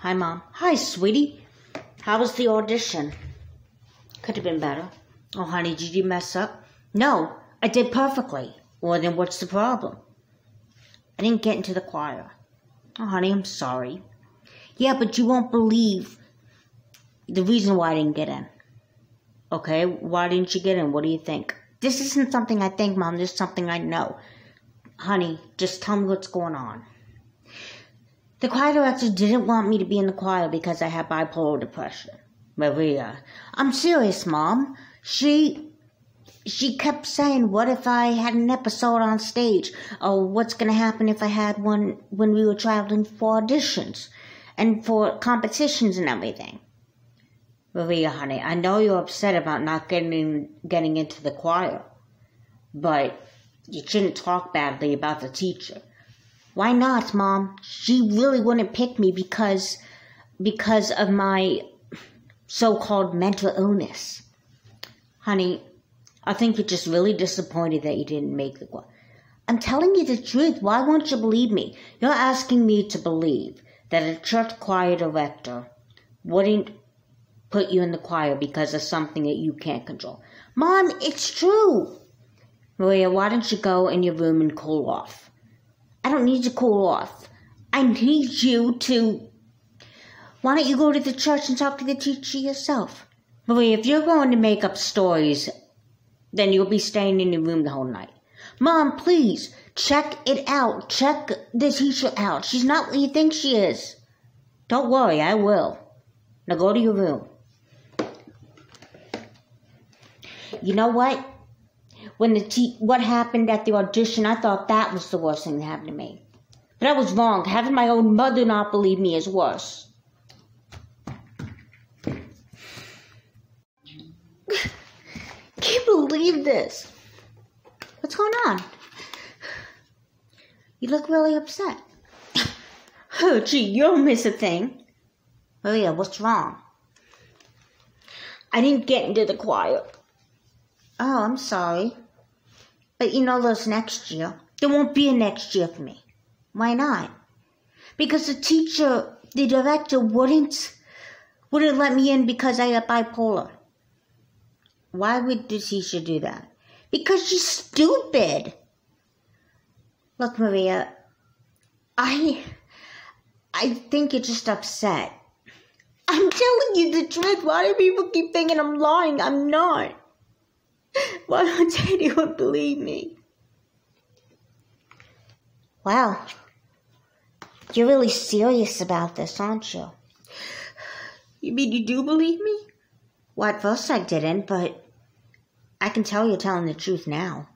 Hi, Mom. Hi, sweetie. How was the audition? Could have been better. Oh, honey, did you mess up? No, I did perfectly. Well, then what's the problem? I didn't get into the choir. Oh, honey, I'm sorry. Yeah, but you won't believe the reason why I didn't get in. Okay, why didn't you get in? What do you think? This isn't something I think, Mom. This is something I know. Honey, just tell me what's going on. The choir director didn't want me to be in the choir because I had bipolar depression. Maria. I'm serious, Mom. She kept saying, what if I had an episode on stage? Or what's going to happen if I had one when we were traveling for auditions and for competitions and everything? Maria, honey, I know you're upset about not getting into the choir, but you shouldn't talk badly about the teacher. Why not, Mom? She really wouldn't pick me because of my so-called mental illness. Honey, I think you're just really disappointed that you didn't make the choir. I'm telling you the truth. Why won't you believe me? You're asking me to believe that a church choir director wouldn't put you in the choir because of something that you can't control. Mom, it's true. Maria, why don't you go in your room and cool off? I don't need to cool off. I need you to... Why don't you go to the church and talk to the teacher yourself? Maria, if you're going to make up stories, then you'll be staying in your room the whole night. Mom, please, check it out. Check the teacher out. She's not what you think she is. Don't worry, I will. Now go to your room. You know what? What happened at the audition, I thought that was the worst thing that happened to me. But I was wrong. Having my own mother not believe me is worse. Can't believe this. What's going on? You look really upset. Oh, gee, you don't miss a thing. Maria, what's wrong? I didn't get into the choir. Oh, I'm sorry. But you know there's next year. There won't be a next year for me. Why not? Because the director wouldn't let me in because I got bipolar. Why would the teacher do that? Because she's stupid. Look, Maria, I think you're just upset. I'm telling you the truth. Why do people keep thinking I'm lying? I'm not. Why don't anyone believe me? Wow. You're really serious about this, aren't you? You mean you do believe me? Well, at first I didn't, but I can tell you're telling the truth now.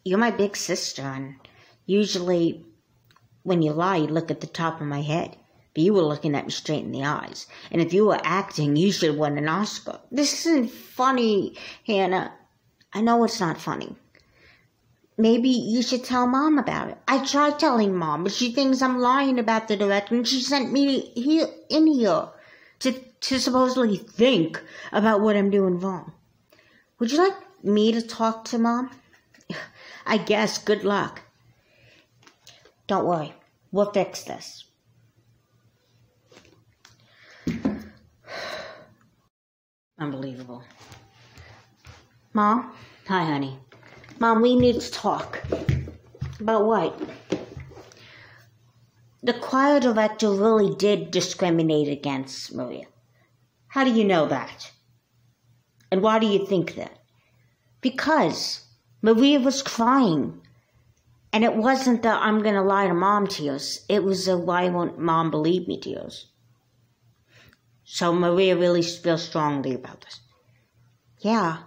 You're my big sister, and usually when you lie, you look at the top of my head. But you were looking at me straight in the eyes. And if you were acting, you should have won an Oscar. This isn't funny, Hannah. I know it's not funny. Maybe you should tell Mom about it. I tried telling Mom, but she thinks I'm lying about the director, and she sent me here to supposedly think about what I'm doing wrong. Would you like me to talk to Mom? I guess. Good luck. Don't worry. We'll fix this. Unbelievable. Mom? Hi, honey. Mom, we need to talk. About what? The choir director really did discriminate against Maria. How do you know that? And why do you think that? Because Maria was crying. And it wasn't the I'm going to lie to Mom tears. It was the why won't Mom believe me tears. So Maria really feels strongly about this. Yeah,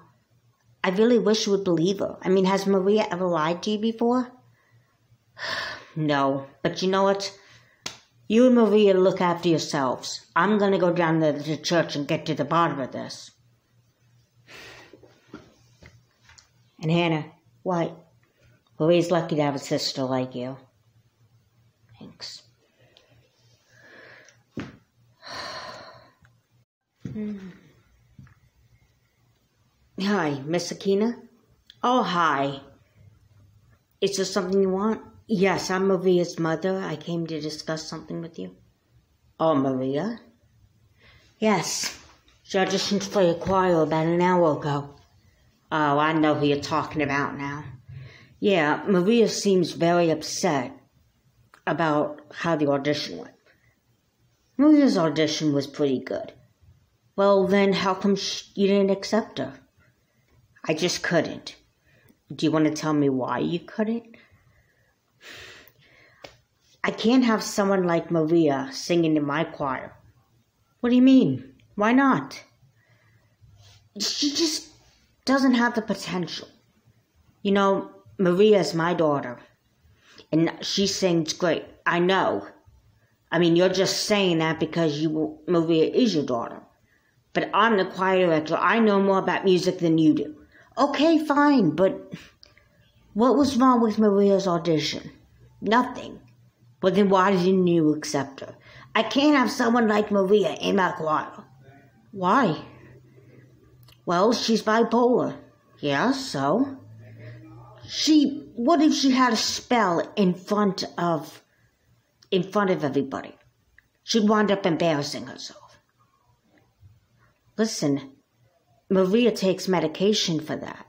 I really wish you would believe her. I mean, has Maria ever lied to you before? No, but you know what? You and Maria look after yourselves. I'm going to go down to the church and get to the bottom of this. And Hannah, what? Maria's lucky to have a sister like you. Thanks. Hi, Miss Akina? Oh, hi. Is there something you want? Yes, I'm Maria's mother. I came to discuss something with you. Oh, Maria? Yes. She auditioned for your choir about an hour ago. Oh, I know who you're talking about now. Yeah, Maria seems very upset about how the audition went. Maria's audition was pretty good. Well, then how come you didn't accept her? I just couldn't. Do you want to tell me why you couldn't? I can't have someone like Maria singing in my choir. What do you mean? Why not? She just doesn't have the potential. You know, Maria is my daughter, and she sings great. I know. I mean, you're just saying that because Maria is your daughter. But I'm the choir director. I know more about music than you do. Okay, fine, but what was wrong with Maria's audition? Nothing. Well, then why didn't you accept her? I can't have someone like Maria in my choir. Why? Well, she's bipolar. Yeah, so? What if she had a spell in front of everybody? She'd wind up embarrassing herself. Listen, Maria takes medication for that.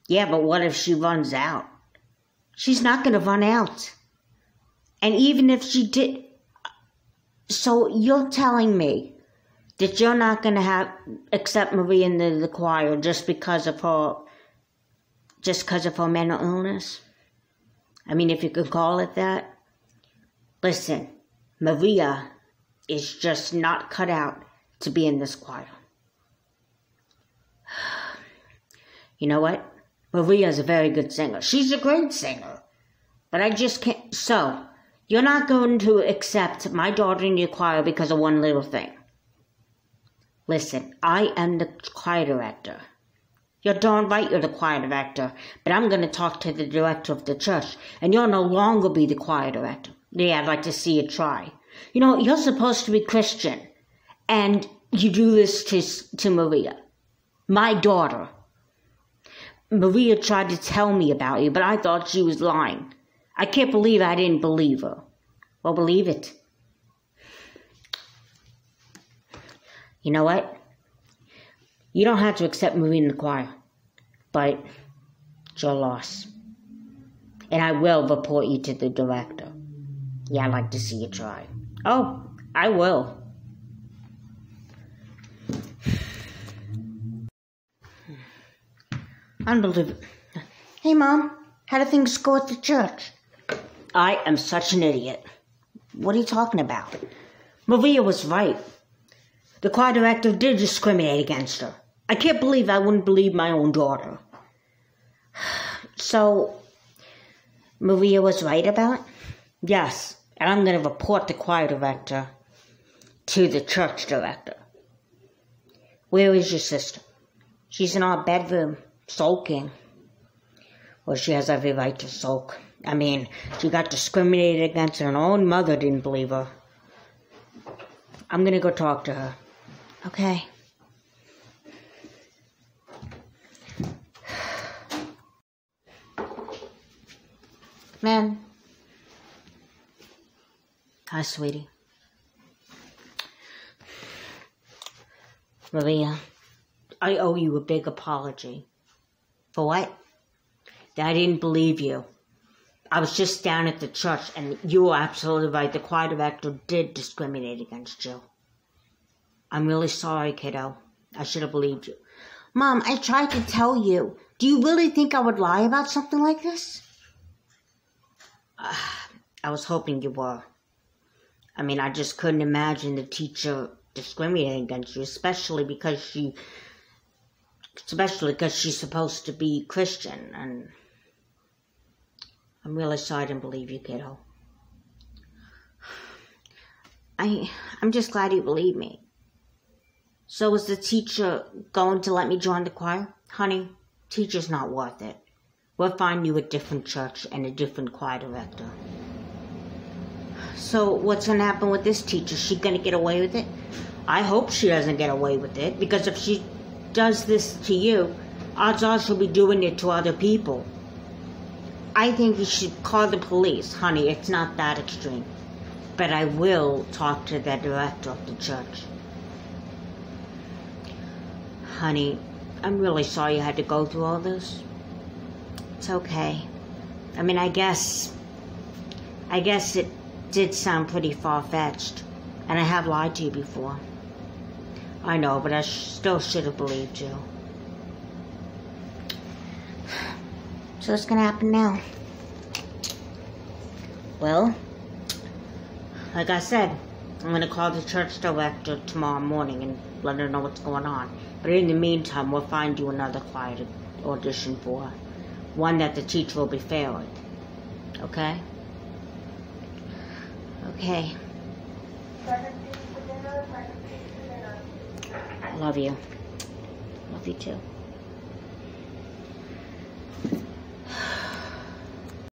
Yeah, but what if she runs out? She's not going to run out. And even if she did... So you're telling me that you're not going to accept Maria into the choir just because of her mental illness? I mean, if you could call it that. Listen, Maria is just not cut out to be in this choir. You know what? Maria's a very good singer. She's a great singer. But I just can't... So, you're not going to accept my daughter in your choir because of one little thing. Listen, I am the choir director. You're darn right you're the choir director. But I'm going to talk to the director of the church. And you'll no longer be the choir director. Yeah, I'd like to see you try. You know, you're supposed to be Christian. And you do this to Maria. My daughter. Maria tried to tell me about you, but I thought she was lying. I can't believe I didn't believe her. Well, believe it. You know what? You don't have to accept Maria in the choir, but it's your loss. And I will report you to the director. Yeah, I'd like to see you try. Oh, I will. Unbelievable. Hey, Mom. How do things go at the church? I am such an idiot. What are you talking about? Maria was right. The choir director did discriminate against her. I can't believe I wouldn't believe my own daughter. So, Maria was right about it? Yes, and I'm going to report the choir director to the church director. Where is your sister? She's in our bedroom, sulking. Well, she has every right to sulk. I mean, she got discriminated against and her own mother didn't believe her. I'm going to go talk to her. Okay. Man. Hi, sweetie. Maria, I owe you a big apology. For what? That I didn't believe you. I was just down at the church, and you were absolutely right. The choir director did discriminate against you. I'm really sorry, kiddo. I should have believed you. Mom, I tried to tell you. Do you really think I would lie about something like this? I was hoping you were. I mean, I just couldn't imagine the teacher discriminating against you, especially because she's supposed to be Christian, and I'm really sorry I didn't believe you, kiddo. I'm just glad you believe me. So is the teacher going to let me join the choir? Honey, teacher's not worth it. We'll find you a different church and a different choir director. So what's going to happen with this teacher? Is she going to get away with it? I hope she doesn't get away with it, because if she does this to you, odds are she'll be doing it to other people. I think you should call the police. Honey, it's not that extreme. But I will talk to the director of the church. Honey, I'm really sorry you had to go through all this. It's okay. I mean, I guess it did sound pretty far-fetched. And I have lied to you before. I know, but I still should have believed you. So what's gonna happen now? Well, like I said, I'm gonna call the church director tomorrow morning and let her know what's going on. But in the meantime, we'll find you another choir to audition for. One that the teacher will be fair with. Okay? Okay. I love you. Love you too.